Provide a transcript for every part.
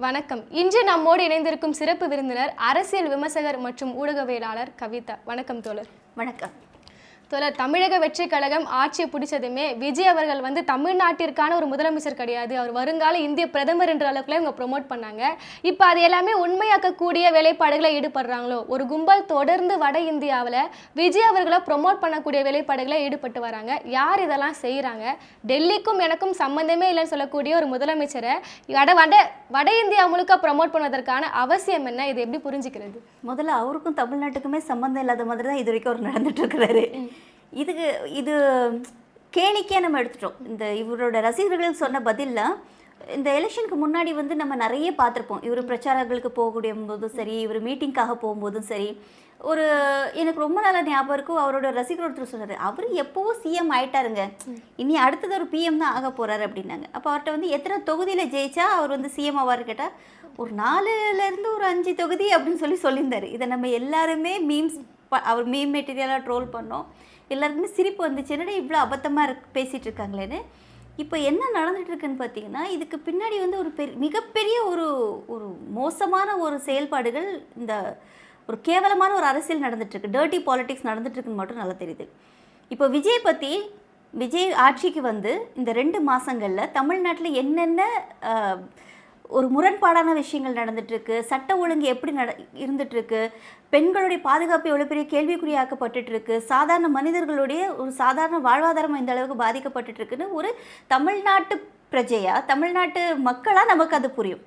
வணக்கம். இன்று நம்மோடு இணைந்திருக்கும் சிறப்பு விருந்தினர் அரசியல் விமர்சகர் மற்றும் ஊடகவியலாளர் கவிதா. வணக்கம் தோழர். வணக்கம் தோழர். தமிழக வெற்றி கழகம் ஆட்சியை பிடிச்சதுமே விஜய் அவர்கள் தமிழ்நாட்டிற்கான ஒரு முதலமைச்சர் கிடையாது, அவர் வருங்கால இந்திய பிரதமர் என்ற அளவுக்குள்ள இவங்க ப்ரொமோட் பண்ணாங்க. இப்போ அது எல்லாமே உண்மையாக்கக்கூடிய வேலைப்பாடுகளை ஈடுபடுறாங்களோ? ஒரு கும்பல் தொடர்ந்து வட இந்தியாவில் விஜய் அவர்களை ப்ரொமோட் பண்ணக்கூடிய வேலைப்பாடுகளை ஈடுபட்டு வராங்க. யார் இதெல்லாம் செய்கிறாங்க? டெல்லிக்கும் எனக்கும் சம்மந்தமே இல்லைன்னு சொல்லக்கூடிய ஒரு முதலமைச்சரை வட இந்தியா முழுக்க ப்ரொமோட் பண்ணுவதற்கான அவசியம் என்ன? இதை எப்படி புரிஞ்சுக்கிறது? முதல்ல அவருக்கும் தமிழ்நாட்டுக்குமே சம்மந்தம் இல்லாத மாதிரி தான் இது வரைக்கும் அவர் நடந்துட்டு இருக்கிறாரு. இது கேளிக்கையாக நம்ம எடுத்துட்டோம். இந்த இவரோட ரசிகர்கள் சொன்ன பதிலாம் இந்த எலெக்ஷனுக்கு முன்னாடி நம்ம நிறைய பார்த்துருப்போம். இவர் பிரச்சாரங்களுக்கு போகக்கூடிய போதும் சரி, இவர் மீட்டிங்காக போகும்போதும் சரி, எனக்கு ரொம்ப நல்ல ஞாபகம் இருக்கும். அவரோட ரசிகர் ஒருத்தர் சொன்னார், அவர் எப்போவோ சிஎம் ஆயிட்டாருங்க, இனி அடுத்தது ஒரு பிஎம் தான் ஆக போகிறாரு அப்படின்னாங்க. அப்போ அவர்கிட்ட எத்தனை தொகுதியில் ஜெயிச்சா அவர் சிஎம் ஆவார் கேட்டால், ஒரு 4லேருந்து ஒரு 5 தொகுதி அப்படின்னு சொல்லியிருந்தார். இதை நம்ம எல்லாருமே அவர் மீம் மெட்டீரியலாக ட்ரோல் பண்ணோம். எல்லாருக்குமே சிரிப்பு வந்துச்சு, என்னடா இவ்வளோ அபத்தமாக பேசிகிட்டு இருக்காங்களேன்னு. இப்போ என்ன நடந்துகிட்ருக்குன்னு பார்த்தீங்கன்னா, இதுக்கு பின்னாடி ஒரு மிகப்பெரிய ஒரு மோசமான ஒரு செயல்பாடுகள், இந்த ஒரு கேவலமான ஒரு அரசியல் நடந்துகிட்ருக்கு, டர்ட்டி பாலிடிக்ஸ் நடந்துகிட்ருக்குன்னு மட்டும் நல்லா தெரியுது. இப்போ விஜய் ஆட்சிக்கு இந்த 2 மாதங்களில் தமிழ்நாட்டில் என்னென்ன ஒரு முரண்பாடான விஷயங்கள் நடந்துகிட்ருக்கு, சட்ட ஒழுங்கு எப்படி இருந்துகிட்ருக்கு, பெண்களுடைய பாதுகாப்பு எவ்வளோ பெரிய கேள்விக்குறியாக்கப்பட்டுருக்கு, சாதாரண மனிதர்களுடைய ஒரு சாதாரண வாழ்வாதாரம் இந்த அளவுக்கு பாதிக்கப்பட்டுருக்குன்னு ஒரு தமிழ்நாட்டு பிரஜையாக, தமிழ்நாட்டு மக்களாக நமக்கு அது புரியும்.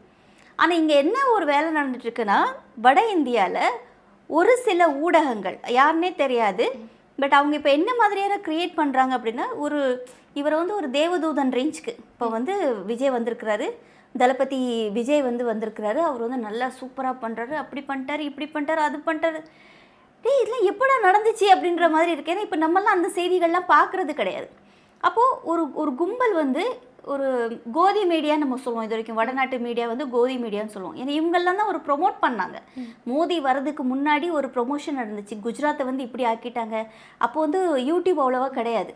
ஆனால் இங்கே என்ன ஒரு வேலை நடந்துகிட்ருக்குன்னா, வட இந்தியாவில் ஒரு சில ஊடகங்கள் யாருன்னே தெரியாது, பட் அவங்க இப்போ என்ன மாதிரியான க்ரியேட் பண்ணுறாங்க அப்படின்னா, இவரை ஒரு தேவதூதன் ரேஞ்சுக்கு இப்போ விஜய் வந்திருக்கிறாரு, தளபதி விஜய் வந்திருக்கிறாரு, அவர் நல்லா சூப்பராக பண்ணுறாரு, அப்படி பண்ணிட்டாரு, இப்படி பண்ணிட்டாரு, அது பண்ணிட்டாரு, இதெல்லாம் எப்படா நடந்துச்சு அப்படின்ற மாதிரி இருக்கு. ஏன்னா இப்போ நம்மளாம் அந்த செய்திகள்லாம் பார்க்குறது கிடையாது. அப்போது ஒரு கும்பல் ஒரு கோதி மீடியா நம்ம சொல்லுவோம். இது வரைக்கும் வடநாட்டு மீடியா கோதி மீடியான்னு சொல்லுவோம். ஏன்னா இவங்கெல்லாம் தான் ஒரு ப்ரொமோட் பண்ணாங்க. மோடி வரதுக்கு முன்னாடி ஒரு ப்ரொமோஷன் நடந்துச்சு, குஜராத்தை இப்படி ஆக்கிட்டாங்க. அப்போது யூடியூப் அவ்வளோவா கிடையாது,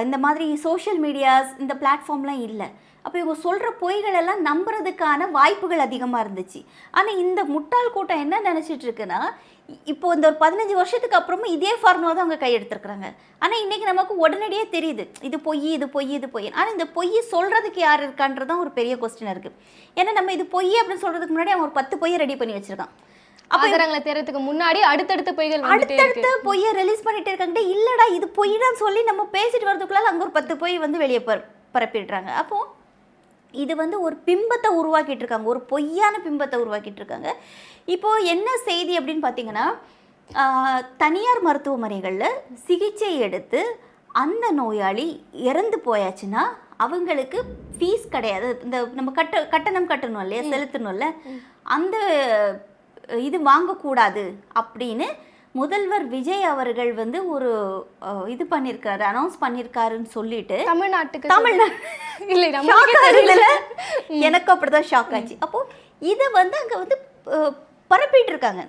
இந்த மாதிரி சோஷியல் மீடியாஸ் இந்த பிளாட்ஃபார்ம்லாம் இல்லை. அப்போ இவங்க சொல்கிற பொய்களெல்லாம் நம்புறதுக்கான வாய்ப்புகள் அதிகமாக இருந்துச்சு. ஆனால் இந்த முட்டாள் கூட்டம் என்ன நினச்சிட்டு இருக்குன்னா, இப்போ இந்த ஒரு 15 வருஷத்துக்கு அப்புறமும் இதே ஃபார்முலா தான் அவங்க கையெடுத்துருக்குறாங்க. ஆனால் இன்றைக்கி நமக்கு உடனடியே தெரியுது, இது பொய், இது பொய், இது பொய். ஆனால் இந்த பொய்யை சொல்கிறதுக்கு யார் இருக்கான்றது தான் ஒரு பெரிய கொஸ்டின் இருக்குது. ஏன்னா நம்ம இது பொய் அப்படின்னு சொல்கிறதுக்கு முன்னாடி அவன் ஒரு 10 பொய்யை ரெடி பண்ணி வச்சுருக்கான். ஆதாரங்களை தேர்றதுக்கு முன்னாடி அடுத்தடுத்த பொய்யை ரிலீஸ் பண்ணிட்டு இருக்காங்க. இல்லைடா இது பொய் தான் சொல்லி நம்ம பேசிட்டு வரதுக்குள்ளால அங்கே ஒரு 10 பொய் வெளியே பரப்பிடுறாங்க. அப்போது இது ஒரு பிம்பத்தை உருவாக்கிட்டு இருக்காங்க, ஒரு பொய்யான பிம்பத்தை உருவாக்கிட்டு இருக்காங்க. இப்போது என்ன செய்தி அப்படின்னு பார்த்தீங்கன்னா, தனியார் மருத்துவமனைகளில் சிகிச்சை எடுத்து அந்த நோயாளி இறந்து போயாச்சுன்னா அவங்களுக்கு ஃபீஸ் கிடையாது. இந்த நம்ம கட்டணம் கட்டணும் இல்லையா, செலுத்தணும்ல, அந்த இது வாங்கக்கூடாது அப்படின்னு முதல்வர் விஜய் அவர்கள் ஒரு இது பண்ணியிருக்காரு, அனௌன்ஸ் பண்ணியிருக்காருன்னு சொல்லிட்டு தமிழ்நாடு எனக்கு அப்படிதான் ஷாக் ஆச்சு. அப்போ இதை அங்கே பரப்பிட்டு இருக்காங்க.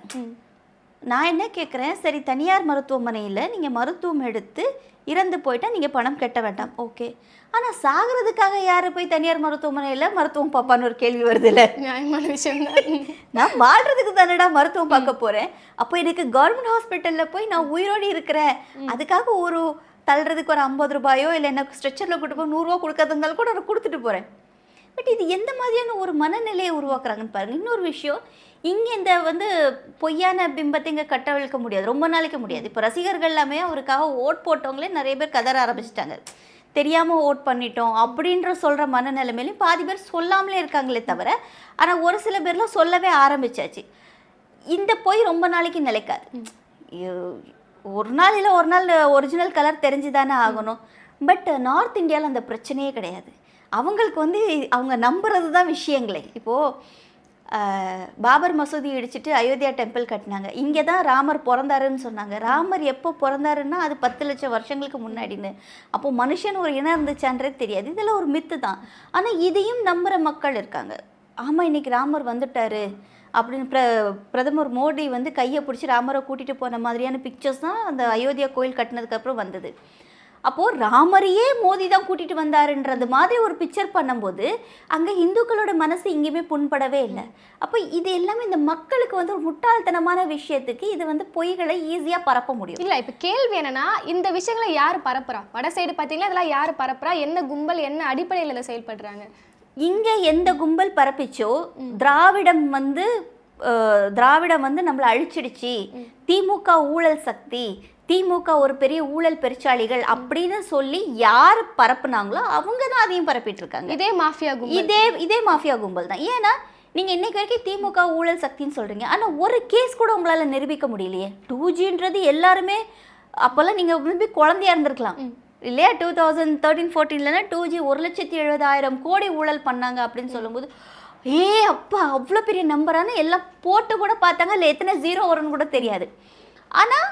நான் என்ன கேட்குறேன், சரி தனியார் மருத்துவமனையில் நீங்கள் மருத்துவம் எடுத்து இறந்து போயிட்டால் நீங்கள் பணம் கட்ட வேண்டாம், ஓகே. ஆனால் சாகிறதுக்காக யார் போய் தனியார் மருத்துவமனையில் மருத்துவம் பார்ப்பான்னு ஒரு கேள்வி வருது இல்லை? நியாயமான விஷயம். நான் வாழ்கிறதுக்கு தானடா மருத்துவம் பார்க்க போகிறேன். அப்போ எனக்கு கவர்மெண்ட் ஹாஸ்பிட்டலில் போய் நான் உயிரோடு இருக்கிறேன், அதுக்காக ஒரு தள்ளுறதுக்கு ஒரு 50 ரூபாயோ இல்லை எனக்கு ஸ்ட்ரெச்சரில் கூட்டு போய் 100 ரூபா கொடுக்காத இருந்தாலும் கூட நான் கொடுத்துட்டு போகிறேன். பட் இது எந்த மாதிரியான ஒரு மனநிலையை உருவாக்குறாங்கன்னு பாருங்கள். இன்னொரு விஷயம், இங்கே இந்த பொய்யான பிம்பத்தை இங்கே கட்டவிழ்க்க முடியாது, ரொம்ப நாளைக்கு முடியாது. இப்போ ரசிகர்கள் எல்லாமே அவருக்காக ஓட் போட்டவங்களே நிறைய பேர் கதற ஆரம்பிச்சிட்டாங்க, தெரியாமல் ஓட் பண்ணிட்டோம் அப்படின்ற சொல்கிற மனநிலைமையிலையும் பாதி பேர் சொல்லாமலே இருக்காங்களே தவிர, ஆனால் ஒரு சில பேர்லாம் சொல்லவே ஆரம்பிச்சாச்சு. இந்த பொய் ரொம்ப நாளைக்கு நிலைக்காது. ஒரு நாள் இல்லை ஒரு நாள் ஒரிஜினல் கலர் தெரிஞ்சு தானே ஆகணும். பட் நார்த் இந்தியாவில் அந்த பிரச்சனையே கிடையாது. அவங்களுக்கு அவங்க நம்புறது தான் விஷயங்களே. இப்போது பாபர் மசூதி இடிச்சிட்டு அயோத்தியா டெம்பிள் கட்டினாங்க, இங்கே தான் ராமர் பிறந்தாருன்னு சொன்னாங்க. ராமர் எப்போ பிறந்தாருன்னா அது 10 லட்சம் வருஷங்களுக்கு முன்னாடின்னு. அப்போது மனுஷன் ஒரு இனம் இருந்துச்சான்றே தெரியாது. இதில் ஒரு மித்து தான். ஆனால் இதையும் நம்புகிற மக்கள் இருக்காங்க. ஆமாம் இன்றைக்கி ராமர் வந்துட்டார் அப்படின்னு பிரதமர் மோடி கையை பிடிச்சி ராமரை கூட்டிகிட்டு போன மாதிரியான பிக்சர்ஸ் தான் அந்த அயோத்தியா கோயில் கட்டினதுக்கப்புறம் வந்தது. அப்போது ராமரையே மோதி தான் கூட்டிகிட்டு வந்தாருன்றது மாதிரி ஒரு பிக்சர் பண்ணும்போது அங்கே இந்துக்களோட மனசு எங்கேயுமே புண்படவே இல்லை. அப்போ இது எல்லாமே இந்த மக்களுக்கு வந்து ஒரு முட்டாள்தனமான விஷயத்துக்கு இது வந்து பொய்களை ஈஸியாக பரப்ப முடியும். இல்லை, இப்போ கேள்வி என்னன்னா, இந்த விஷயங்களை யார் பரப்புறா? வட சைடு பார்த்தீங்கன்னா இதெல்லாம் யார் பரப்புறா? என்ன கும்பல் என்ன அடிப்படையில் இதை செயல்படுறாங்க? இங்கே எந்த கும்பல் பரப்பிச்சோ திராவிடம் வந்து நம்மளை அழிச்சிடுச்சு, திமுக ஊழல் சக்தி, திமுக ஒரு பெரிய ஊழல் பெருச்சாளிகள் அப்படின்னு சொல்லி யார் பரப்புனாங்களோ அவங்க தான் அதையும் பரப்பிட்டு இருக்காங்க. இதே மாஃபியா கும்பல், இதே மாஃபியா கும்பல் தான். ஏன்னா நீங்கள் இன்னைக்கு வரைக்கும் திமுக ஊழல் சக்தின்னு சொல்கிறீங்க, ஆனால் ஒரு கேஸ் கூட உங்களால் நிரூபிக்க முடியலையே. 2Gன்றது எல்லாருமே அப்போல்லாம் நீங்கள் வந்து குழந்தையா இருந்திருக்கலாம் இல்லையா? 2013-14 2G 1,70,70,000 கோடி ஊழல் பண்ணாங்க அப்படின்னு சொல்லும்போது அப்பா அவ்வளோ பெரிய நம்பரானு எல்லாம் போட்டு கூட பார்த்தாங்க, இல்லை எத்தனை ஜீரோ வரும்னு கூட தெரியாது. ஆனால்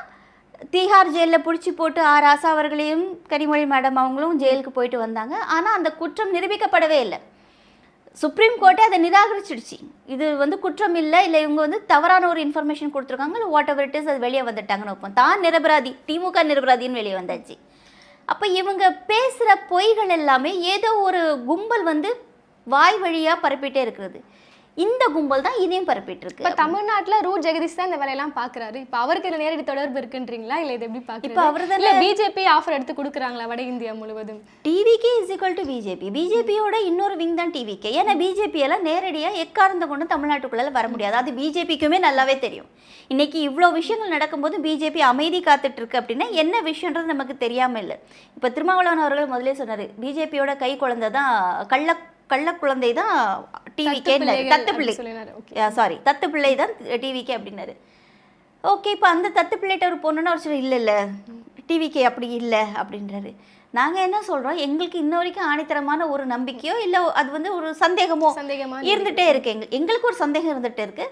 தீஹார் ஜெயிலில் பிடிச்சி போட்டு ராசா அவர்களையும் கனிமொழி மேடம் அவங்களும் ஜெயிலுக்கு போயிட்டு வந்தாங்க. ஆனால் அந்த குற்றம் நிரூபிக்கப்படவே இல்லை. சுப்ரீம் கோர்ட்டே அதை நிராகரிச்சிடுச்சு. இது வந்து குற்றம் இல்லை, இவங்க வந்து தவறான ஒரு இன்ஃபர்மேஷன் கொடுத்துருக்காங்க, இல்லை வாட் எவர் இட் இஸ், அது வெளியே வந்துட்டாங்கன்னு வைப்போம். தான் நிரபராதி, திமுக நிரபராதின்னு வெளியே வந்தாச்சு. அப்போ இவங்க பேசுகிற பொய்கள் எல்லாமே ஏதோ ஒரு கும்பல் வந்து வாய் வழியாக பரப்பிட்டே இருக்கிறது. இந்த கும்பல் தான் இதையும் பரப்பிட்டு இருக்கு. இப்போ தமிழ்நாட்டில் ரூ ஜெகதீஷ் தான் இந்த வேலையெல்லாம் பார்க்குறாரு. இப்போ அவருக்கு இதில் நேரடி தொடர்பு இருக்குன்றீங்களா, இல்லை இது எப்படி பார்க்குறீங்க? இப்போ அவர் தான் பிஜேபி ஆஃபர் எடுத்து கொடுக்குறாங்களா வட இந்தியா முழுவதும்? TVK is equal to BJP. பிஜேபியோட இன்னொரு விங் தான் டிவிகே. ஏன்னா பிஜேபியெல்லாம் நேரடியாக எக்காரணத்தை கொண்டு தமிழ்நாட்டுக்குள்ளே வர முடியாது. அது பிஜேபிக்குமே நல்லாவே தெரியும். இன்னைக்கு இவ்வளோ விஷயங்கள் நடக்கும்போது பிஜேபி அமைதி காத்துட்டு இருக்கு அப்படின்னா என்ன விஷயன்றது நமக்கு தெரியாமல் இல்லை. இப்போ திருமாவளவன் அவர்கள் முதலே சொன்னார், பிஜேபியோட கை குழந்தை தான் கள்ள குழந்தை தான் டிவிக்கே, தத்து பிள்ளை தான் டிவிக்கே அப்படின்னாரு. ஓகே, இப்போ அந்த தத்து பிள்ளைகிட்ட ஒரு பொண்ணுன்னு அவர் சொல்லி இல்லை டிவிக்கே அப்படி இல்லை அப்படின்றாரு. நாங்கள் என்ன சொல்கிறோம், எங்களுக்கு இன்ன வரைக்கும் ஆணித்தரமான ஒரு நம்பிக்கையோ இல்லை அது வந்து ஒரு சந்தேகமோ இருந்துகிட்டே இருக்கு. எங்களுக்கு ஒரு சந்தேகம் இருந்துகிட்டே இருக்கு.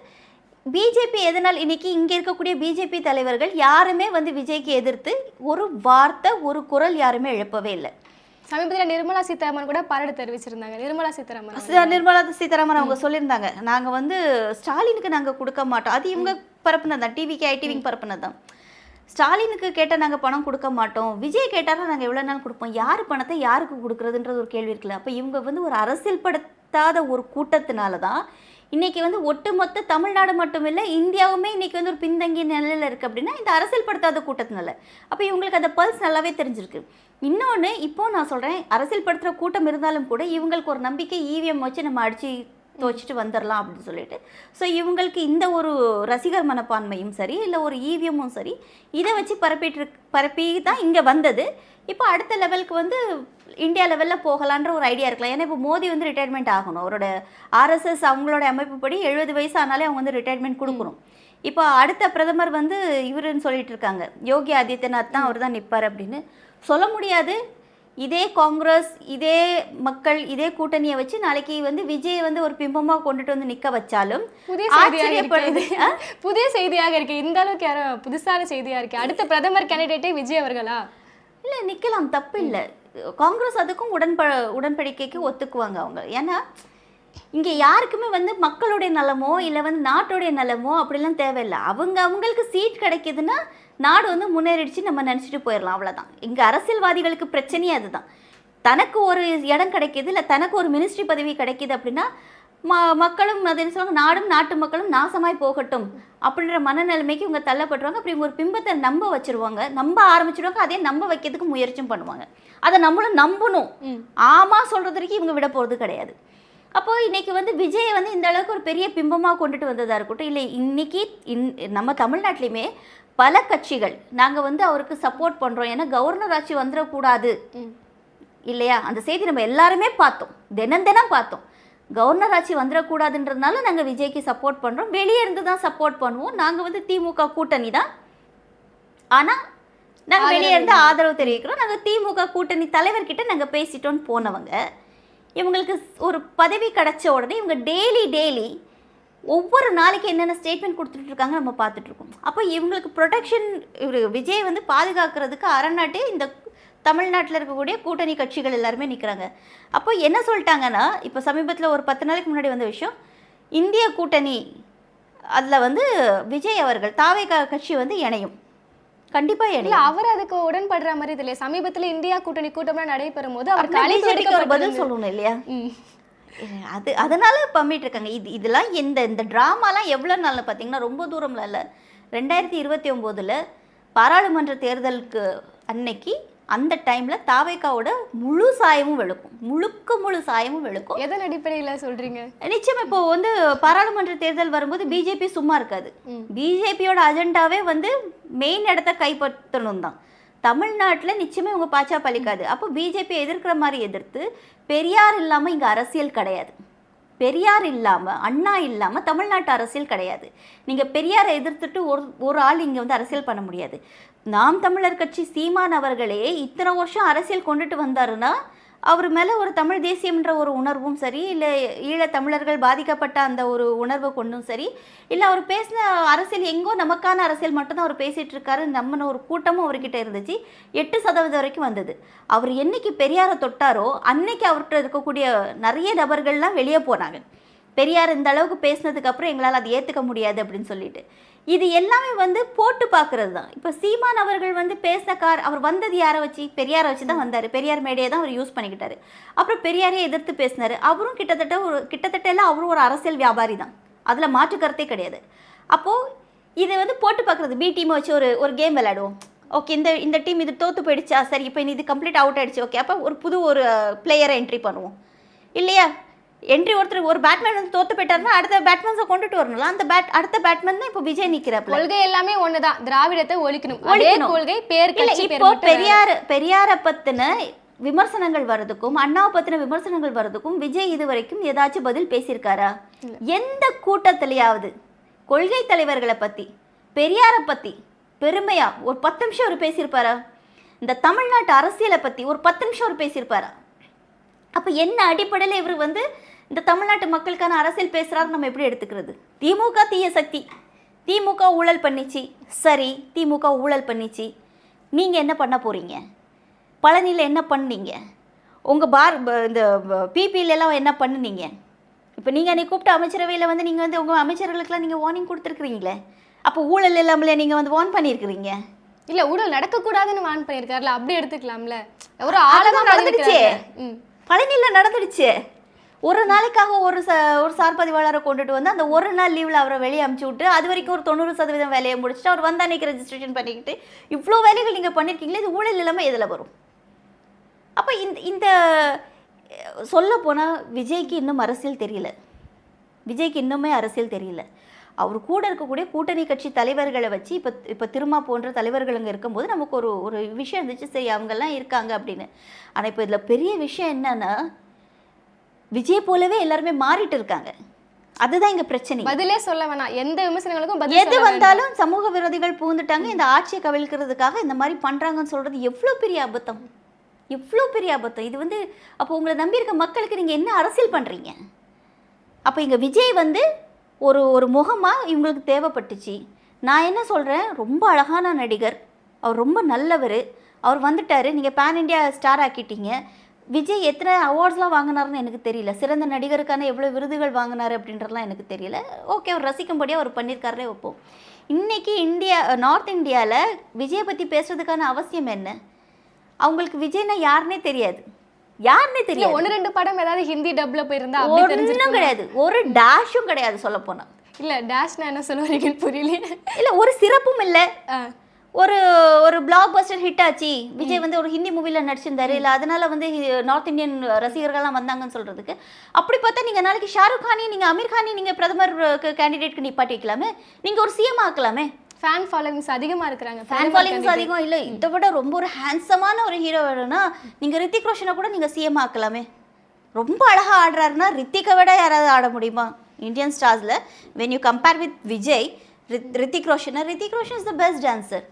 பிஜேபி எதனால் இன்னைக்கு இங்கே இருக்கக்கூடிய பிஜேபி தலைவர்கள் யாருமே வந்து விஜய்க்கு எதிர்த்து ஒரு வார்த்தை ஒரு குரல் யாருமே எழுப்பவே இல்லை. சமீபத்தில் நிர்மலா சீதாராமன் கூட பாராட்டு தெரிவிச்சிருந்தாங்க. நிர்மலா சீதாராமன் அவங்க சொல்லியிருந்தாங்க, நாங்கள் வந்து ஸ்டாலினுக்கு நாங்கள் கொடுக்க மாட்டோம். அது இவங்க பரப்புனதான், டிவிக்கு ஐடிவிங் பரப்புனதான். ஸ்டாலினுக்கு கேட்டால் நாங்கள் பணம் கொடுக்க மாட்டோம், விஜய் கேட்டாலும் நாங்கள் எவ்வளோ நாள் கொடுப்போம், யார் பணத்தை யாருக்கு கொடுக்குறதுன்றது ஒரு கேள்வி இருக்குல்ல. அப்போ இவங்க வந்து ஒரு அரசியல் படுத்தாத ஒரு கூட்டத்தினால தான் இன்றைக்கி வந்து ஒட்டுமொத்த தமிழ்நாடு மட்டும் இல்லை இந்தியாவுமே இன்றைக்கி வந்து ஒரு பின்தங்கிய நிலையில் இருக்குது. அப்படின்னா இந்த அரசியல் படுத்தாத கூட்டத்தினால. அப்போ இவங்களுக்கு அந்த பல்ஸ் நல்லாவே தெரிஞ்சிருக்கு. இன்னொன்று, இப்போது நான் சொல்கிறேன், அரசியல் படுத்துகிற கூட்டம் இருந்தாலும் கூட இவங்களுக்கு ஒரு நம்பிக்கை, இவிஎம் வச்சு நம்ம அடித்து துவச்சிட்டு வந்துடலாம் அப்படின்னு சொல்லிட்டு. ஸோ இவங்களுக்கு இந்த ஒரு ரசிகர் மனப்பான்மையும் சரி, இல்லை ஒரு இவிஎம்மும் சரி, இதை வச்சு பரப்பி தான் இங்கே வந்தது. இப்போ அடுத்த லெவலுக்கு வந்து இந்தியா லெவலில் போகலான்ற ஒரு ஐடியா இருக்கலாம். ஏன்னா இப்போ மோடி வந்து ரிட்டையர்மெண்ட் ஆகணும். அவரோட ஆர்எஸ்எஸ் அவங்களோட அமைப்புப்படி 70 வயசு ஆனாலே அவங்க வந்து ரிட்டையர்மெண்ட் கொடுக்கணும். இப்போ அடுத்த பிரதமர் வந்து இவருன்னு சொல்லிட்டு இருக்காங்க, யோகி ஆதித்யநாத் தான் அவர் தான் நிற்பார் அப்படின்னு சொல்ல முடியாது. இதே காங்கிரஸ், இதே மக்கள், இதே கூட்டணியை வச்சு நாளைக்கு வந்து விஜய் வந்து ஒரு பிம்பமாக கொண்டுட்டு வந்து நிற்க வச்சாலும் புதிய செய்தியாக இருக்கு. இந்த அளவுக்கு யாரும் புதுசான செய்தியாக இருக்கு. அடுத்த பிரதமர் கேண்டிடேட்டே விஜய் அவர்களா? இல்லை, நிற்கலாம், தப்பு இல்லை. காங்கிரஸ் அதுக்கும் உடன்படிக்கைக்கு ஒத்துக்குவாங்க அவங்க. ஏன்னா இங்கே யாருக்குமே வந்து மக்களுடைய நலமோ இல்லை வந்து நாட்டுடைய நலமோ அப்படிலாம் தேவையில்லை. அவங்களுக்கு சீட் கிடைக்கிதுன்னா நாடு வந்து முன்னேறிடுச்சு நம்ம நினச்சிட்டு போயிடலாம், அவ்வளோதான். இங்கே அரசியல்வாதிகளுக்கு பிரச்சனையே அதுதான். தனக்கு ஒரு இடம் கிடைக்கிது, இல்லை தனக்கு ஒரு மினிஸ்ட்ரி பதவி கிடைக்கிது அப்படின்னா மக்களும் அது என்ன சொல்லுவாங்க, நாடும் நாட்டு மக்களும் நாசமாய் போகட்டும் அப்படின்ற மனநிலைமைக்கு இவங்க தள்ளப்பட்டுருவாங்க. அப்படி ஒரு பிம்பத்தை நம்ப வச்சுருவாங்க, நம்ப ஆரம்பிச்சிடுவாங்க. அதே நம்ப வைக்கிறதுக்கு முயற்சியும் பண்ணுவாங்க. அதை நம்மளும் நம்பணும். ஆமாம் சொல்கிறது வரைக்கும் இவங்க விட போகிறது கிடையாது. அப்போது இன்றைக்கி வந்து விஜயை வந்து இந்த அளவுக்கு ஒரு பெரிய பிம்பமாக கொண்டுட்டு வந்ததாக இருக்கட்டும், இல்லை இன்றைக்கி நம்ம தமிழ்நாட்டிலையுமே பல கட்சிகள் நாங்கள் வந்து அவருக்கு சப்போர்ட் பண்ணுறோம், ஏன்னா கவர்னர் ஆட்சி வந்துடக்கூடாது இல்லையா, அந்த செய்தி நம்ம எல்லாருமே பார்த்தோம், தினம் பார்த்தோம். கவர்னர் ஆட்சி வந்துடக்கூடாதுன்றதுனால நாங்கள் விஜய்க்கு சப்போர்ட் பண்ணுறோம், வெளியே இருந்து தான் சப்போர்ட் பண்ணுவோம், நாங்கள் வந்து திமுக கூட்டணி தான், ஆனால் நாங்கள் வெளியே இருந்து ஆதரவு தெரிவிக்கிறோம், நாங்கள் திமுக கூட்டணி தலைவர்கிட்ட நாங்கள் பேசிட்டோன்னு போனவங்க. இவங்களுக்கு ஒரு பதவி கிடச்ச உடனே இவங்க டெய்லி ஒவ்வொரு நாளைக்கு என்னென்ன ஸ்டேட்மெண்ட் கொடுத்துட்ருக்காங்க நம்ம பார்த்துட்ருக்கோம். அப்போ இவங்களுக்கு ப்ரொடெக்ஷன், இவர் விஜய் வந்து பாதுகாக்கிறதுக்கு அறநாட்டே இந்த தமிழ்நாட்டில் இருக்கக்கூடிய கூட்டணி கட்சிகள் எல்லாருமே நிற்கிறாங்க. அப்போ என்ன சொல்லிட்டாங்கன்னா, இப்போ சமீபத்தில் ஒரு 10 நாளைக்கு முன்னாடி வந்த விஷயம், இந்திய கூட்டணி அதில் வந்து விஜய் அவர்கள் தாவேகா கட்சி வந்து இணையும் கண்டிப்பா இல்ல இணையும். அவர் அதுக்கு உடன்படுற மாதிரி இல்லையா? சமீபத்துல இந்தியா கூட்டணி கூட்டம்லாம் நடைபெறும் போது அவருக்கு அப்படின்னா அழைப்பு பிஜேபிக்கு ஒரு பதில் விடுக்கப்பட்டிருந்தது. சொல்லணும் இல்லையா? ம். அதனால பம்மிட்டு இருக்காங்க. இதெல்லாம் இந்த ட்ராமாலாம் எவ்வளோ நாள் பார்த்தீங்கன்னா ரொம்ப தூரம்ல இல்லை. 2029ல் பாராளுமன்ற தேர்தலுக்கு அன்னைக்கு அந்த டைம்ல தாவேகாவோட முழு சாயமும் வெளுக்கும், முழு சாயமும் வெளுக்கும். எதன் அடிப்படையில சொல்றீங்க? நிச்சயம் இப்போ வந்து பாராளுமன்ற தேர்தல் வரும்போது பிஜேபி சும்மா இருக்காது. பிஜேபியோட அஜெண்டாவே வந்து மெயின் இடத்த கைப்பற்றணும் தான். தமிழ்நாட்டில் நிச்சயமே இவங்க பாச்சா பழிக்காது. அப்போ பிஜேபி எதிர்க்கிற மாதிரி எதிர்த்து, பெரியார் இல்லாமல் இங்கே அரசியல் கிடையாது. பெரியார் இல்லாமல், அண்ணா இல்லாமல் தமிழ்நாட்டு அரசியல் கிடையாது. நீங்கள் பெரியாரை எதிர்த்துட்டு ஒரு ஆள் இங்கே வந்து அரசியல் பண்ண முடியாது. நாம் தமிழர் கட்சி சீமான் அவர்களே இத்தனை வருஷம் அரசியல் கொண்டுட்டு வந்தாருன்னா அவர் மேலே ஒரு தமிழ் தேசியம்ன்ற ஒரு உணர்வும் சரி, இல்லை ஈழத் தமிழர்கள் பாதிக்கப்பட்ட அந்த ஒரு உணர்வு கொண்டும் சரி, இல்லை அவர் பேசின அரசியல் எங்கோ நமக்கான அரசியல் மட்டும்தான் அவர் பேசிகிட்டு இருக்காரு நம்மன ஒரு கூட்டமும் அவர்கிட்ட இருந்துச்சு. 8% வரைக்கும் வந்தது. அவர் என்னைக்கு பெரியாரை தொட்டாரோ அன்னைக்கு அவர்கிட்ட இருக்கக்கூடிய நிறைய நபர்கள்லாம் வெளியே போனாங்க. பெரியார் இந்த அளவுக்கு பேசினதுக்கு அப்புறம் எங்களால் அதை ஏற்றுக்க முடியாது அப்படின்னு சொல்லிட்டு. இது எல்லாமே வந்து போட்டு பார்க்கறது தான். இப்போ சீமான் அவர்கள் வந்து பேசின அவர் வந்தது யாரை வச்சு? பெரியாரை வச்சு தான் வந்தார். பெரியார் மேடையை தான் அவர் யூஸ் பண்ணிக்கிட்டாரு. அப்புறம் பெரியாரையே எதிர்த்து பேசினார். அவரும் கிட்டத்தட்ட எல்லாம் அவரும் ஒரு அரசியல் வியாபாரி தான், அதில் மாற்று கருத்தே கிடையாது. அப்போது இதை வந்து போட்டு பார்க்குறது. பி டீமை வச்சு ஒரு கேம் விளையாடுவோம். ஓகே, இந்த டீம் இது தோற்று போயிடுச்சா, சரி இப்போ இது கம்ப்ளீட் அவுட் ஆகிடுச்சு, ஓகே அப்போ ஒரு புது பிளேயரை என்ட்ரி பண்ணுவோம் இல்லையா? என்ட்ரி ஒரு பேட்மேன் வந்து தோத்து போயிட்டாருன்னா அடுத்த பேட்மேன்ஸை கொண்டுட்டு வரணும்ல. அடுத்த பேட்மேன் தான் இப்போ விஜய் நிற்கிறாப்புல. கொள்கை எல்லாமே ஒண்ணுதான், திராவிடத்தை ஒழிக்கணும். கொள்கை பேர் கட்சி பேர் இப்போ மட்டும். பெரியாரை பத்தின விமர்சனங்கள் வர்றதுக்கும் அண்ணாவை பத்தின விமர்சனங்கள் வர்றதுக்கும் விஜய் இது வரைக்கும் ஏதாச்சும் பதில் பேசியிருக்காரா? எந்த கூட்டத்திலேயாவது கொள்கை தலைவர்களை பத்தி, பெரியாரை பத்தி பெருமையா ஒரு 10 நிமிஷம் அவர் பேசியிருப்பாரா? இந்த தமிழ்நாட்டு அரசியலை பத்தி ஒரு 10 நிமிஷம் அவர் பேசியிருப்பாரா? அப்ப என்ன அடிப்படையில் இவர் வந்து இந்த தமிழ்நாட்டு மக்களுக்கான அரசியல் பேசுறாரு நம்ம எப்படி எடுத்துக்கிறது? திமுக தீய சக்தி, திமுக ஊழல் பண்ணிச்சு, சரி திமுக ஊழல் பண்ணிச்சு, நீங்கள் என்ன பண்ண போகிறீங்க? பழனியில் என்ன பண்ணீங்க? உங்கள் இந்த பிபிலெல்லாம் என்ன பண்ணுனீங்க? இப்போ நீங்கள் அன்றைக்கி கூப்பிட்ட அமைச்சரவையில் வந்து நீங்கள் வந்து உங்கள் அமைச்சர்களுக்கெல்லாம் நீங்கள் வார்னிங் கொடுத்துருக்குறீங்களே, அப்போ ஊழல் இல்லாமலே நீங்கள் வந்து வார்ன் பண்ணியிருக்கிறீங்க. இல்ல ஊழல் நடக்கக்கூடாதுன்னு வார்ன் பண்ணியிருக்காருல, அப்படி எடுத்துக்கலாம்ல. ஒரு ஆழமா நடந்துடுச்சு, பழனியில் நடந்துடுச்சு. ஒரு நாளைக்காக ஒரு சார் பதிவாளரை கொண்டுட்டு வந்து அந்த ஒரு நாள் லீவில் அவரை வெளியே அமுச்சு விட்டு அது வரைக்கும் ஒரு 90% வேலையை முடிச்சுட்டு அவர் வந்து அன்னைக்கு ரெஜிஸ்ட்ரேஷன் பண்ணிக்கிட்டு இவ்வளோ வேலைகள் நீங்கள் பண்ணியிருக்கீங்களே, இது ஊழல் இல்லாமல் எதில் வரும்? அப்போ இந்த சொல்ல போனால் விஜய்க்கு இன்னும் அரசியல் தெரியல. விஜய்க்கு இன்னுமே அரசியல் தெரியல. அவர் கூட இருக்கக்கூடிய கூட்டணி கட்சி தலைவர்களை வச்சு இப்போ திருமா போன்ற தலைவர்கள் அங்கே இருக்கும்போது நமக்கு ஒரு விஷயம் இருந்துச்சு, சரி அவங்கெல்லாம் இருக்காங்க அப்படின்னு. ஆனால் இப்போ இதில் பெரிய விஷயம் என்னன்னா, விஜய் போலவே எல்லாருமே மாறிட்டு இருக்காங்க. அதுதான் இங்க பிரச்சனை. பதிலே சொல்ல வேணாம், எந்த விமர்சனங்களுக்கும் எது வந்தாலும் சமூக விரோதிகள் புகுந்துட்டாங்க, இந்த ஆட்சியை கவிழ்க்கிறதுக்காக இந்த மாதிரி பண்றாங்கன்னு சொல்றது எவ்வளோ பெரிய அபத்தம், எவ்வளோ பெரிய அபத்தம் இது வந்து. அப்போ உங்களை நம்பி இருக்க மக்களுக்கு நீங்க என்ன அரசியல் பண்றீங்க? அப்போ இங்க விஜய் வந்து ஒரு முகமாக இவங்களுக்கு தேவைப்பட்டுச்சு. நான் என்ன சொல்கிறேன், ரொம்ப அழகான நடிகர், அவர் ரொம்ப நல்லவர், அவர் வந்துட்டார், நீங்கள் பேன் இண்டியா ஸ்டார் ஆக்கிட்டீங்க. விஜய் எத்தனை அவார்ட்ஸ்லாம் வாங்கினார்னு எனக்கு தெரியல, சிறந்த நடிகருக்கான எவ்வளோ விருதுகள் வாங்கினார் அப்படின்றலாம் எனக்கு தெரியல. ஓகே, அவர் ரசிக்கும்படியாக அவர் பண்ணியிருக்காரே வைப்போம். இன்றைக்கி நார்த் இந்தியாவில் விஜயை பற்றி பேசுறதுக்கான அவசியம் என்ன? அவங்களுக்கு விஜய்னா யாருன்னே தெரியாது, யாருன்னே தெரியாது. 1-2 படம் ஏதாவது ஹிந்தி டப்ல போயிருந்தா ஒன்றும் கிடையாது, ஒரு டேஷும் கிடையாது சொல்ல போனா. இல்ல டேஷ்னா என்ன சொல்லுவீங்கன்னு புரியல. இல்ல ஒரு சிறப்பும் இல்ல. ஒரு பிளாக் பஸ்டர் ஹிட் ஆச்சு, விஜய் வந்து ஒரு ஹிந்தி மூவியில் நடிச்சிருந்தாரு, இல்லை அதனால வந்து நார்த் இந்தியன் ரசிகர்கள்லாம் வந்தாங்கன்னு சொல்றதுக்கு. அப்படி பார்த்தா நீங்கள் நாளைக்கு ஷாருக் கானி, நீங்கள் அமீர் கானி நீங்கள் பிரதமர் கேண்டிடேட்க்கு நிப்பாட்டி வைக்கலாமே, நீங்கள் ஒரு சிஎம் ஆக்கலாமே. ஃபேன் ஃபாலோவிங்ஸ் அதிகமாக இருக்கிறாங்க. ஃபேன் ஃபாலோவிங்ஸ் அதிகம் இல்லை, இதை விட ரொம்ப ஒரு ஹேண்ட்ஸமான ஒரு ஹீரோ வேணும்னா நீங்கள் ரித்திக் ரோஷனை கூட நீங்கள் சிஎம் ஆக்கலாமே. ரொம்ப அழகாக ஆடுறாருன்னா ரித்திக்கை விட யாராவது ஆட முடியுமா இந்தியன் ஸ்டார்ஸில்? When you compare with Vijay, Hrithik Roshan is the best dancer.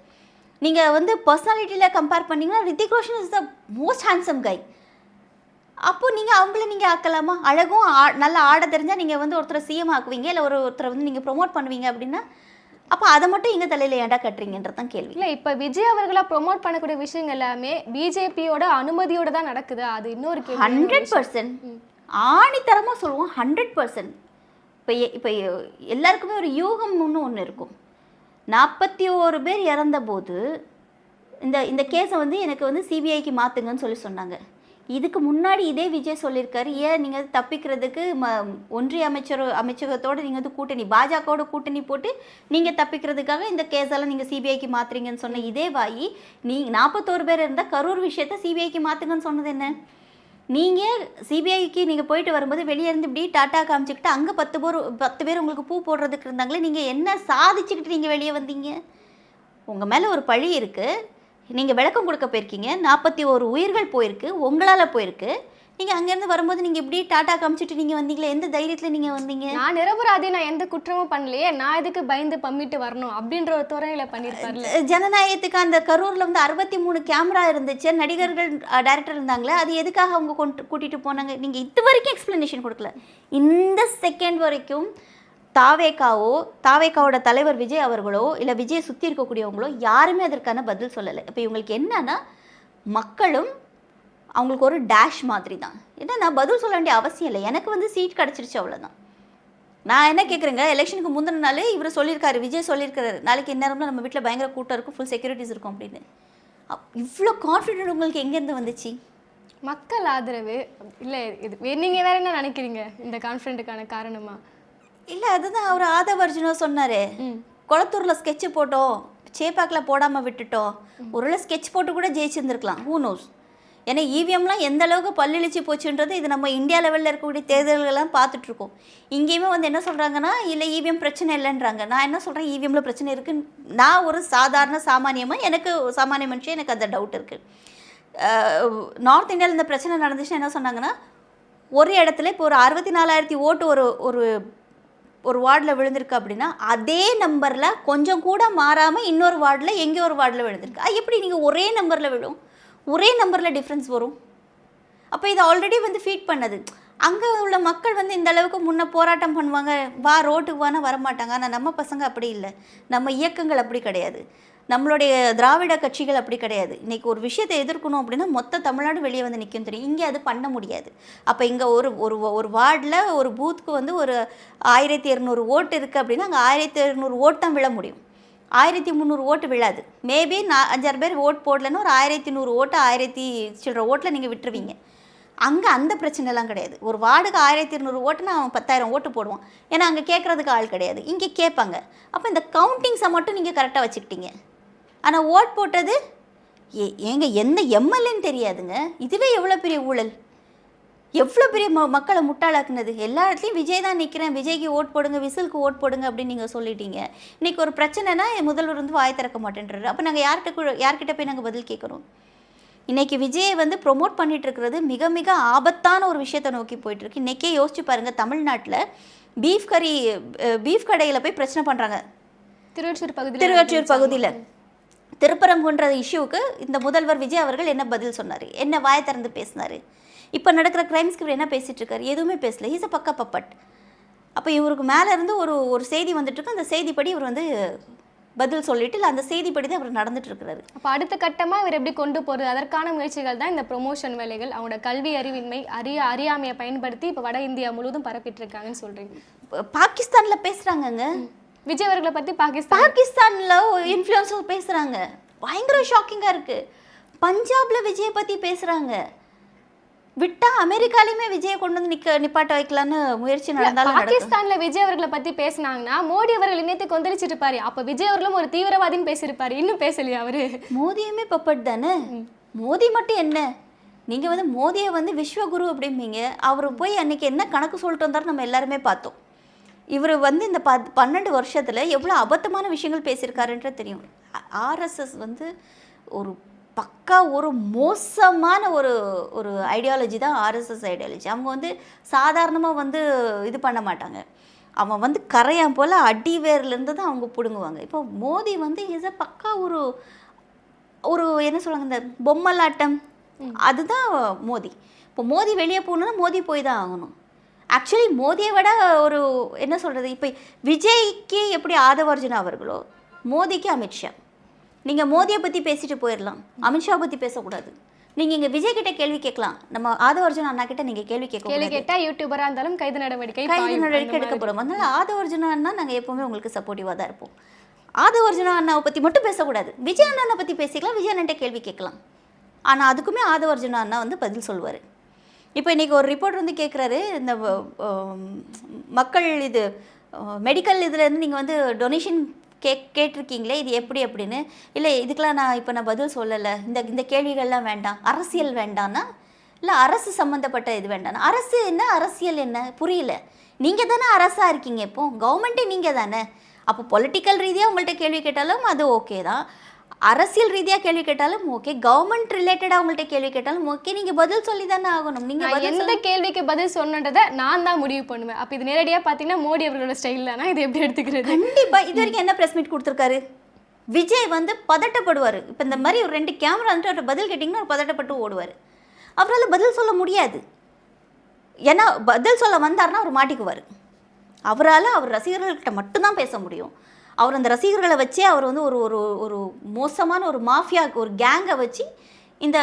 நீங்கள் வந்து பர்சனாலிட்டியில் கம்பேர் பண்ணிங்கன்னா Hrithik Roshan is the most handsome guy. அப்போது நீங்கள் அவங்கள நீங்கள் ஆக்கலாமா? அழகும் நல்லா ஆட தெரிஞ்சால் நீங்கள் வந்து ஒருத்தரை சிஎம் ஆக்குவீங்க, இல்லை ஒருத்தரை வந்து நீங்கள் ப்ரொமோட் பண்ணுவீங்க அப்படின்னா அப்போ அதை மட்டும் எங்கள் தலையில் ஏண்டா கட்டுறீங்கன்றதான் கேள்வி. இல்லை, இப்போ விஜய் அவர்களாக ப்ரொமோட் பண்ணக்கூடிய விஷயங்கள் எல்லாமே பிஜேபியோட அனுமதியோட தான் நடக்குது. அது இன்னொரு 100% ஆணித்தரமாக சொல்லுவோம். 100%. இப்போ எல்லாருக்குமே ஒரு யூகம்னு ஒன்று இருக்கும். 41 பேர் இறந்த போது இந்த கேஸை வந்து எனக்கு வந்து சிபிஐக்கு மாற்றுங்கன்னு சொன்னாங்க. இதுக்கு முன்னாடி இதே விஜய் சொல்லியிருக்காரு, ஏன் நீங்கள் தப்பிக்கிறதுக்கு ஒன்றிய அமைச்சகத்தோடு நீங்கள் வந்து கூட்டணி பாஜகவோட கூட்டணி போட்டு நீங்கள் தப்பிக்கிறதுக்காக இந்த கேஸெல்லாம் நீங்கள் சிபிஐக்கு மாற்றுறீங்கன்னு சொன்ன இதே வாயி நீங்கள் 41 பேர் இருந்தால் கரூர் விஷயத்த சிபிஐக்கு மாற்றுங்கன்னு சொன்னது என்ன? நீங்கள் சிபிஐக்கு நீங்கள் போயிட்டு வரும்போது வெளியே இருந்து இப்படி டாட்டா காமிச்சிக்கிட்டு அங்கே 10 பேர் உங்களுக்கு பூ போடுறதுக்கு இருந்தாங்களே, நீங்கள் என்ன சாதிச்சுக்கிட்டு நீங்கள் வெளியே வந்தீங்க? உங்கள் மேலே ஒரு பழி இருக்குது, நீங்கள் விளக்கம் கொடுக்க போயிருக்கீங்க, 41 உயிர்கள் போயிருக்கு, உங்களால் போயிருக்கு. நீங்கள் அங்கேருந்து வரும்போது நீங்கள் இப்படி டாட்டா காமிச்சிட்டு நீங்கள் வந்தீங்களே, எந்த தைரியத்தில் நீங்கள் வந்தீங்க? நான் நிரபராதி, நான் எந்த குற்றமும் பண்ணலையே, நான் எதுக்கு பயந்து பம்மிட்டு வரணும் அப்படின்ற ஒரு துறையில் பண்ணியிருப்பார்ல. ஜனநாயகத்துக்கு அந்த கரூரில் வந்து 63 கேமரா இருந்துச்சு, நடிகர்கள் டைரக்டர் இருந்தாங்களே, அது எதுக்காக அவங்க கூட்டிகிட்டு போனாங்க? நீங்கள் இது வரைக்கும் எக்ஸ்ப்ளனேஷன் கொடுக்கல. இந்த செகண்ட் வரைக்கும் தாவேக்காவோட தலைவர் விஜய் அவர்களோ இல்லை விஜயை சுற்றி இருக்கக்கூடியவங்களோ யாருமே அதற்கான பதில் சொல்லலை. இப்போ இவங்களுக்கு என்னன்னா, மக்களும் அவங்களுக்கு ஒரு டேஷ் மாதிரி தான். ஏன்னா நான் பதில் சொல்ல வேண்டிய அவசியம் இல்லை, எனக்கு வந்து சீட் கிடச்சிருச்சு, அவ்வளோதான். நான் என்ன கேட்குறேங்க, எலெக்ஷனுக்கு முந்தின நாள் இவர் சொல்லியிருக்காரு, விஜய் சொல்லியிருக்காரு, நாளைக்கு இந்நேரம்லாம் நம்ம வீட்டில் பயங்கர கூட்டம் இருக்கும், ஃபுல் செக்யூரிட்டிஸ் இருக்கும் அப்படின்னு. இவ்வளோ கான்ஃபிடென்ட் உங்களுக்கு எங்கேருந்து வந்துச்சு? மக்கள் ஆதரவு இல்லை. இது நீங்கள் வேற என்ன நினைக்கிறீங்க இந்த கான்ஃபிடென்ட்டுக்கான காரணமா? இல்லை, அதுதான் அவர் ஆதவர்ஜுனா சொன்னார், குளத்தூரில் ஸ்கெட்சு போட்டோம், சேப்பாக்கில் போடாமல் விட்டுட்டோம், ஒருவேளை ஸ்கெட்ச் போட்டு கூட ஜெயிச்சிருந்துருக்கலாம், ஹூ நோஸ். ஏன்னா இவிஎம்லாம் எந்த அளவுக்கு பல்லிழிச்சு போச்சுன்றது இது நம்ம இந்தியா லெவலில் இருக்கக்கூடிய தேர்தல்கள்லாம் பார்த்துட்ருக்கோம். இங்கேயுமே வந்து என்ன சொல்கிறாங்கன்னா, இல்லை இவிஎம் பிரச்சனை இல்லைன்றாங்க. நான் என்ன சொல்கிறேன், இவிஎம்மில் பிரச்சனை இருக்குன்னு. நான் ஒரு சாமானியமாக எனக்கு சாமானிய மனுஷன், எனக்கு அந்த டவுட் இருக்குது. நார்த் இந்தியாவில் இந்த பிரச்சனை நடந்துச்சுன்னா என்ன சொன்னாங்கன்னா, ஒரு இடத்துல இப்போ ஒரு 64,000 ஓட்டு ஒரு வார்டில் விழுந்திருக்கு அப்படின்னா, அதே நம்பரில் கொஞ்சம் கூட மாறாமல் இன்னொரு வார்டில் எங்கேயோ ஒரு வார்டில் விழுந்திருக்கு. அது எப்படி நீங்கள் ஒரே நம்பரில் விழும், ஒரே நம்பரில் டிஃப்ரென்ஸ் வரும்? அப்போ இது ஆல்ரெடி வந்து ஃபீட் பண்ணது. அங்கே உள்ள மக்கள் வந்து இந்த அளவுக்கு முன்னே போராட்டம் பண்ணுவாங்க, வா ரோட்டுக்கு வானா வரமாட்டாங்க. ஆனால் நம்ம பசங்க அப்படி இல்லை, நம்ம இயக்கங்கள் அப்படி கிடையாது, நம்மளுடைய திராவிட கட்சிகள் அப்படி கிடையாது. இன்றைக்கி ஒரு விஷயத்தை எதிர்க்கணும் அப்படின்னா மொத்த தமிழ்நாடு வெளியே வந்து நிற்கும் தெரியும். இங்கே அது பண்ண முடியாது. அப்போ இங்கே ஒரு வார்டில் ஒரு பூத்துக்கு வந்து ஒரு 1200 ஓட்டு இருக்குது அப்படின்னா அங்கே 1200 ஓட்டு தான் விழ முடியும், 1300 ஓட்டு விழாது. மேபி 5-6 பேர் ஓட் போடலன்னு ஒரு 1100 ஓட்டு 1000 சில்லற ஓட்டில் நீங்கள் விட்டுருவீங்க. அங்கே அந்த பிரச்சனைலாம் கிடையாது. ஒரு வார்டுக்கு 1200 ஓட்டுனா அவன் 10,000 ஓட்டு போடுவான், ஏன்னா அங்கே கேட்குறதுக்கு ஆள் கிடையாது, இங்கே கேட்பாங்க. அப்போ இந்த கவுண்டிங்ஸை மட்டும் நீங்கள் கரெக்டாக வச்சுக்கிட்டீங்க. ஆனால் ஓட் போட்டது ஏங்க எந்த எம்எல்ஏன்னு தெரியாதுங்க. இதுவே எவ்வளோ பெரிய ஊழல், எவ்வளோ பெரிய மக்களை முட்டாளாக்குனது. எல்லா இடத்துலையும் விஜய் தான் நிற்கிறேன், விஜய்க்கு ஓட் போடுங்க, விசிலுக்கு ஓட் போடுங்க அப்படின்னு நீங்கள் சொல்லிட்டீங்க. இன்றைக்கி ஒரு பிரச்சனைனா முதல்வர் வந்து வாய் திறக்க மாட்டேன்றாரு. அப்போ நாங்கள் யார்கிட்ட போய் நாங்கள் பதில் கேட்குறோம்? இன்றைக்கி விஜயை வந்து ப்ரொமோட் பண்ணிகிட்டு இருக்கிறது மிக மிக ஆபத்தான ஒரு விஷயத்தை நோக்கி போயிட்டுருக்கு. இன்றைக்கே யோசிச்சு பாருங்கள், தமிழ்நாட்டில் பீஃப் கடையில் போய் பிரச்சனை பண்ணுறாங்க. திருவொற்றியூர் பகுதியில் திருப்பரங்குன்ற இஷ்யூவுக்கு இந்த முதல்வர் விஜய் அவர்கள் என்ன பதில் சொன்னார், என்ன வாயை திறந்து பேசினார்? இப்போ நடக்கிற கிரைம்ஸ்க்கு இவர் என்ன பேசிகிட்டு இருக்காரு? எதுவுமே பேசல. இஸ் அ பக்கா பப்பட். அப்போ இவருக்கு மேலே இருந்து ஒரு செய்தி வந்துட்டுருக்கு, அந்த செய்திப்படி இவர் வந்து பதில் சொல்லிட்டு இல்லை அந்த செய்திப்படி தான் அவர் நடந்துட்டுருக்கிறாரு. அப்போ அடுத்த கட்டமாக இவர் எப்படி கொண்டு போகிறது, அதற்கான முயற்சிகள் தான் இந்த ப்ரொமோஷன் வேலைகள். அவங்களோட கல்வி அறிவின்மை அறியாமையை பயன்படுத்தி இப்போ வட இந்தியா முழுவதும் பரப்பிட்டு இருக்காங்கன்னு சொல்கிறீங்க. பாகிஸ்தானில் பேசுகிறாங்கங்க விஜய் அவர்களை பற்றி. பாகிஸ்தானில் இன்ஃப்ளூயன்சர் பேசுகிறாங்க, பயங்கர ஷாக்கிங்காக இருக்குது. பஞ்சாபில் விஜயை பற்றி பேசுகிறாங்க, விட்டா அமெரிக்காலையுமே விஜயை கொண்டு வந்து நிப்பாட்ட வைக்கலான்னு முயற்சி நடந்தாலும். பாகிஸ்தான்ல விஜய் அவர்களை பத்தி பேசினாங்கன்னா மோடி அவர்கள் இன்னத்தை கொந்தளிச்சிட்டு இருப்பாரு. அப்ப விஜய் அவர்களும் ஒரு தீவிரவாதின்னு பேசியிருப்பாரு. இன்னும் பேசலையா அவரு? மோதியுமே பப்பட் தானே. மோடி மட்டும் என்ன, நீங்க வந்து மோதியை வந்து விஸ்வகுரு அப்படிம்பீங்க. அவர் போய் அன்னைக்கு என்ன கணக்கு சொல்லிட்டு வந்தாரு நம்ம எல்லாருமே பார்த்தோம். இவர் வந்து இந்த 12 வருஷத்துல எவ்வளோ அபத்தமான விஷயங்கள் பேசியிருக்காருன்ற தெரியும். ஆர்எஸ்எஸ் வந்து ஒரு பக்கா ஒரு மோசமான ஒரு ஐடியாலஜி தான் ஆர்எஸ்எஸ் ஐடியாலஜி. அவங்க வந்து சாதாரணமாக வந்து இது பண்ண மாட்டாங்க. அவன் வந்து கரையான் போல் அடிவேர்லேருந்து தான் அவங்க பிடுங்குவாங்க. இப்போ மோடி வந்து இஸ் அ பக்கா ஒரு என்ன சொல்லுவாங்க, இந்த பொம்மலாட்டம், அதுதான் மோடி. இப்போ மோடி வெளியே போகணுன்னா மோடி போய் தான் ஆகணும். ஆக்சுவலி மோடியை விட ஒரு என்ன சொல்கிறது, இப்போ விஜய்க்கு எப்படி ஆதவர்ஜுனா அவர்களோ மோடிக்கு அமித்ஷா. நீங்கள் மோடியை பற்றி பேசிட்டு போயிடலாம், அமித்ஷா பற்றி பேசக்கூடாது. நீங்கள் இங்கே விஜய் கிட்ட கேள்வி கேட்கலாம், நம்ம ஆதவர்ஜுனா அண்ணா கிட்ட நீங்கள் கேள்வி கேட்டால் யூடியூபராக இருந்தாலும் கைது நடவடிக்கை எடுக்கப்படும். அதனால் ஆதவர்ஜுனா அண்ணா நாங்கள் எப்போவுமே உங்களுக்கு சப்போர்ட்டிவாக தான் இருப்போம். ஆதவ அர்ஜுனா அண்ணாவை பற்றி மட்டும் பேசக்கூடாது. விஜய் அண்ணனை பற்றி பேசிக்கலாம், விஜய் அண்ணன்ட்ட கேள்வி கேட்கலாம். ஆனால் அதுக்குமே ஆதவ அர்ஜுனா அண்ணா வந்து பதில் சொல்லுவார். இப்போ இன்றைக்கி ஒரு ரிப்போர்ட் வந்து கேட்குறாரு, இந்த மக்கள் இது மெடிக்கல் இதுலேருந்து நீங்கள் வந்து டொனேஷன் கேட்டிருக்கீங்களே, இது எப்படி அப்படின்னு. இல்லை இதுக்கெலாம் நான் பதில் சொல்லலை, இந்த கேள்விகள்லாம் வேண்டாம், அரசியல் வேண்டான்னா, இல்லை அரசு சம்மந்தப்பட்ட இது வேண்டாம். அரசு என்ன, அரசியல் என்ன, புரியல. நீங்கள் தானே அரசாக இருக்கீங்க, இப்போ கவர்மெண்ட்டே நீங்கள் தானே. அப்போ பொலிட்டிக்கல் ரீதியாக உங்கள்கிட்ட கேள்வி கேட்டாலும் அது ஓகே தான், அரசியல் ரீதியாக கேள்வி கேட்டாலும் ஓகே, கவர்மெண்ட் ரிலேட்டடாக உங்கள்கிட்ட கேள்வி கேட்டாலும் ஓகே, நீங்கள் பதில் சொல்லி தானே ஆகணும். நீங்கள் எந்த கேள்விக்கு பதில் சொன்னதை நான் தான் முடிவு பண்ணுவேன். அப்போ இது நேரடியாக பார்த்தீங்கன்னா மோடி அவர்களோட ஸ்டைல் தானே, இது எப்படி எடுத்துக்கிறது? கண்டிப்பாக. இது வரைக்கும் என்ன ப்ரெஸ் மீட் கொடுத்துருக்காரு? விஜய் வந்து பதட்டப்படுவார். இப்போ இந்த மாதிரி ஒரு 2 கேமரா வந்துட்டு அவர் பதில் கேட்டிங்கன்னா அவர் பதட்டப்பட்டு ஓடுவார். அவரால் பதில் சொல்ல முடியாது. ஏன்னா பதில் சொல்ல வந்தார்னா அவர் மாட்டிக்குவார். அவர் ரசிகர்கள்கிட்ட மட்டும்தான் பேச முடியும். அவர் அந்த ரசிகர்களை வச்சே அவர் வந்து ஒரு ஒரு ஒரு மோசமான ஒரு மாஃபியா, ஒரு கேங்கை வச்சு இந்த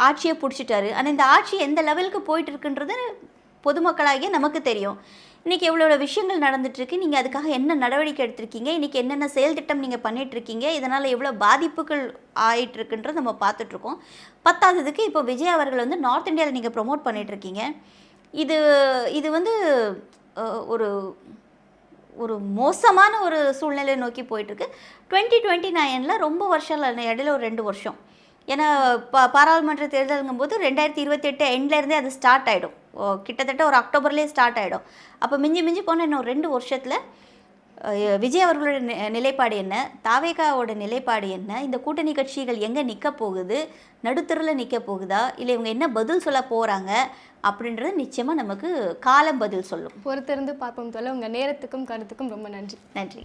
ஆட்சியை பிடிச்சிட்டாரு. ஆனால் இந்த ஆட்சி எந்த லெவலுக்கு போயிட்டு இருக்குன்றது பொதுமக்களாகிய நமக்கு தெரியும். இன்றைக்கி எவ்வளோ விஷயங்கள் நடந்துகிட்ருக்கு, நீங்கள் அதுக்காக என்ன நடவடிக்கை எடுத்திருக்கீங்க, இன்றைக்கி என்னென்ன செயல் திட்டம் நீங்கள் பண்ணிகிட்ருக்கீங்க, இதனால் எவ்வளோ பாதிப்புகள் ஆகிட்டுருக்குன்றது நம்ம பார்த்துட்ருக்கோம். பத்தாததுக்கு இப்போ விஜய் அவர்கள் வந்து நார்த் இந்தியாவில் நீங்கள் ப்ரொமோட் பண்ணிகிட்ருக்கீங்க. இது வந்து ஒரு ஒரு மோசமான ஒரு சூழ்நிலையை நோக்கி போயிட்டுருக்கு. 2029 ரொம்ப வருஷம் இல்லை, இடையில ஒரு 2 வருஷம். ஏன்னா பாராளுமன்ற தேர்தலுங்கும்போது 2028 எண்ட்லேருந்தே அது ஸ்டார்ட் ஆகிடும். கிட்டத்தட்ட ஒரு அக்டோபர்லேயே ஸ்டார்ட் ஆகிடும். அப்போ மிஞ்சி போனால் இன்னும் 2 வருஷத்தில் விஜய் அவர்களோட நிலைப்பாடு என்ன, தாவேகாவோட நிலைப்பாடு என்ன, இந்த கூட்டணி கட்சிகள் எங்கே நிற்க போகுது, நடுத்தரில் நிற்க போகுதா, இல்லை இவங்க என்ன பதில் சொல்ல போகிறாங்க அப்படின்றது நிச்சயமாக நமக்கு காலம் பதில் சொல்லும். பொறுத்திருந்து பார்ப்போம் தோழர். உங்கள் நேரத்துக்கும் கருத்துக்கும் ரொம்ப நன்றி. நன்றி.